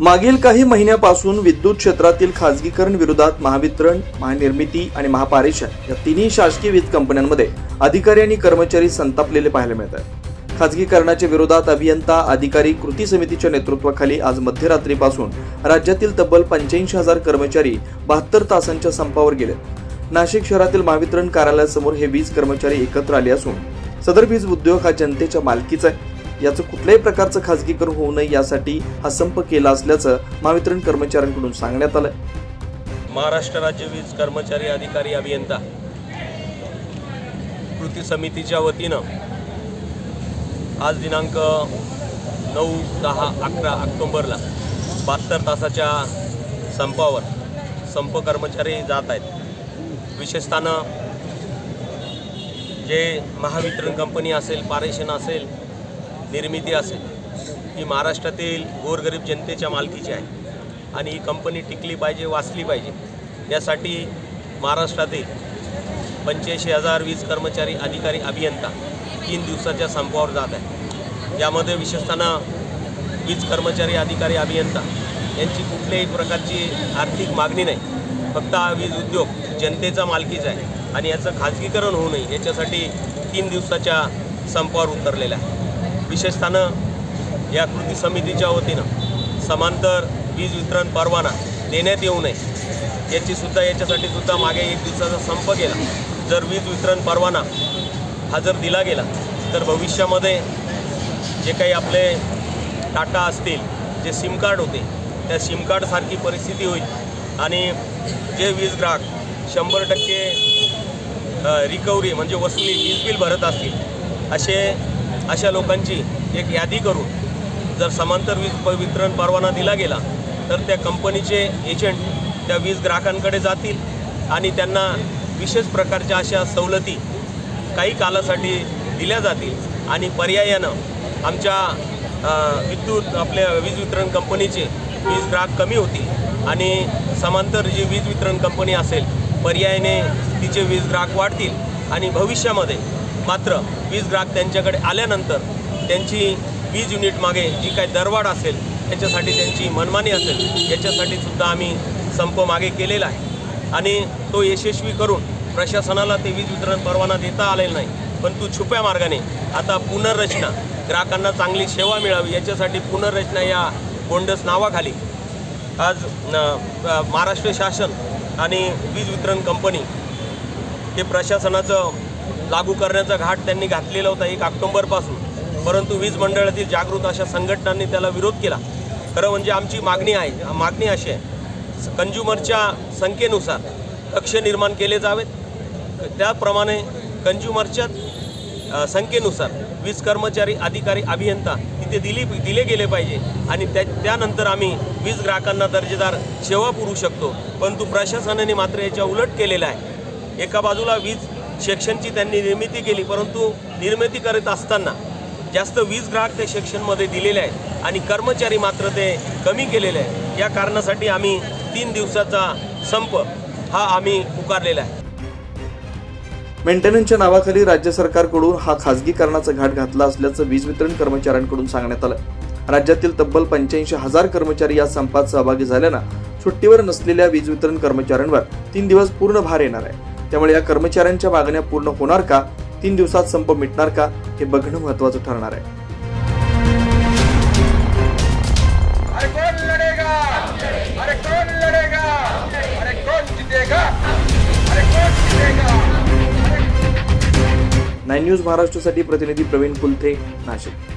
मागील काही महिन्यापासून विद्युत क्षेत्रातील खासगीकरण विरोधात महावितरण, महानिर्मिती आणि महापारेषण या तिन्ही शासकीय वीज कंपन्यांमध्ये अधिकारी आणि कर्मचारी संतापलेले पाहायला मिळत आहेत। खासगीकरणाच्या विरोधात अभियंता अधिकारी कृती समितीच्या नेतृत्वाखाली आज मध्यरात्रीपासून राज्यातील तब्बल 85,000 कर्मचारी 72 तासांच्या संपावर गेलेत। नाशिक शहरातील महावितरण कार्यालयासमोर हे वीज कर्मचारी एकत्र आले असून सदर वीज उद्योग हा जनतेच्या मालकीचा आहे, याचं कुठल्याही प्रकारचं खासगीकरण होऊ नये यासाठी हा संप केला असल्याचं महावितरण कर्मचाऱ्यांकडून सांगण्यात आलंय। महाराष्ट्र राज्य वीज कर्मचारी अधिकारी अभियंता कृती समितीच्या वतीनं आज दिनांक 9, 10, 11 ऑक्टोबरला 72 तासाच्या संपावर संप कर्मचारी जात आहेत। विशेषतः जे महावितरण कंपनी असेल, पारेषण असेल, निर्मिती असेल, ही महाराष्ट्रातील गोरगरीब जनतेच्या मालकीची आहे आणि ही कंपनी टिकली पाहिजे, वाचली पाहिजे यासाठी महाराष्ट्रातील 85,000 वीज कर्मचारी अधिकारी अभियंता 3 दिवसाच्या संपावर जात आहे। यामध्ये विशेषतः वीज कर्मचारी अधिकारी अभियंता यांची कुठल्याही प्रकारची आर्थिक मागणी नाही, फक्त हा वीज उद्योग जनतेचा मालकीचा आहे आणि याचं खाजगीकरण होऊ नये याच्यासाठी 3 दिवसाच्या संपावर उतरलेला आहे। विशेषतः या कृती समितीच्या वतीनं समांतर वीज वितरण परवाना देण्यात येऊ नये याच्यासाठी सुद्धा मागे 1 दिवसाचा संप केला। जर वीज वितरण परवाना हा जर दिला गेला तर भविष्यामध्ये जे काही आपले टाटा असतील, जे सिम कार्ड होते त्या सिम कार्डसारखी परिस्थिती होईल आणि जे वीज ग्राहक 100% रिकव्हरी म्हणजे वसुली वीज बिल भरत असतील अशा लोकांची एक यादी करून जर समांतर वीज वितरण परवाना दिला गेला तर त्या कंपनीचे एजंट त्या वीज ग्राहकांकडे जातील आणि त्यांना विशेष प्रकारच्या अशा सवलती काही कालासाठी दिल्या जातील आणि पर्यायानं आमच्या आपल्या वीज वितरण कंपनीचे वीज ग्राहक कमी होतील आणि समांतर जी वीज वितरण कंपनी असेल पर्यायाने तिचे वीज ग्राहक वाढतील आणि भविष्यामध्ये मात्र वीज ग्राहक त्यांच्याकडे आल्यानंतर त्यांची वीज युनिट मागे जी काही दरवाढ असेल त्याच्यासाठी त्यांची मनमानी असेल याच्यासाठी सुद्धा आम्ही संप मागे केलेला आहे आणि तो यशस्वी करून प्रशासनाला ते वीज वितरण परवाना देता आलेला नाही, पण तू छुप्या मार्गाने आता पुनर्रचना ग्राहकांना चांगली सेवा मिळावी याच्यासाठी पुनर्रचना या बोंडस नावाखाली आज महाराष्ट्र शासन आणि वीज वितरण कंपनी हे प्रशासनाचं लागू करण्याचा घाट त्यांनी घातलेला होता 1 ऑक्टोबरपासून, परंतु वीज मंडळातील जागृत अशा संघटनांनी त्याला विरोध केला। खरं म्हणजे आमची मागणी अशी आहे, कंझ्युमरच्या संख्येनुसार कक्ष निर्माण केले जावेत, त्याप्रमाणे कंझ्युमरच्या संख्येनुसार वीज कर्मचारी अधिकारी अभियंता तिथे दिले गेले पाहिजे आणि त्यानंतर आम्ही वीज ग्राहकांना दर्जेदार सेवा पुरवू शकतो। परंतु प्रशासनाने मात्र याच्या उलट केलेलं आहे। एका बाजूला वीज सेक्शनची त्यांनी निर्मिती केली, परंतु निर्मिती करत असताना जास्त वीज ग्राहक त्या सेक्शनमध्ये दिलेले आहेत आणि कर्मचारी मात्र ते कमी केलेले आहेत। या कारणासाठी आम्ही 3 दिवसाचा संप हा आम्ही पुकारलेला आहे। मेंटेनन्सच्या नावाखाली राज्य सरकारकडून हा खासगीकरणाचा घाट घातला असल्याचं वीज वितरण कर्मचाऱ्यांकडून सांगण्यात आलं। राज्यातील तब्बल 85,000 कर्मचारी या संपात सहभागी झाल्यानं सुट्टीवर नसलेल्या वीज वितरण कर्मचाऱ्यांवर 3 दिवस पूर्ण भार येणार आहे। त्यामुळे या कर्मचाऱ्यांच्या मागण्या पूर्ण होणार का, 3 दिवसात संप मिटणार का हे बघणं महत्त्वाचं ठरणार आहे। अरे कौन लढेगा, अरे कौन लढेगा, अरे कौन जितेगा, अरे कौन जितेगा। 9 न्यूज महाराष्ट्रासाठी प्रतिनिधी प्रवीण कुलथे, नाशिक।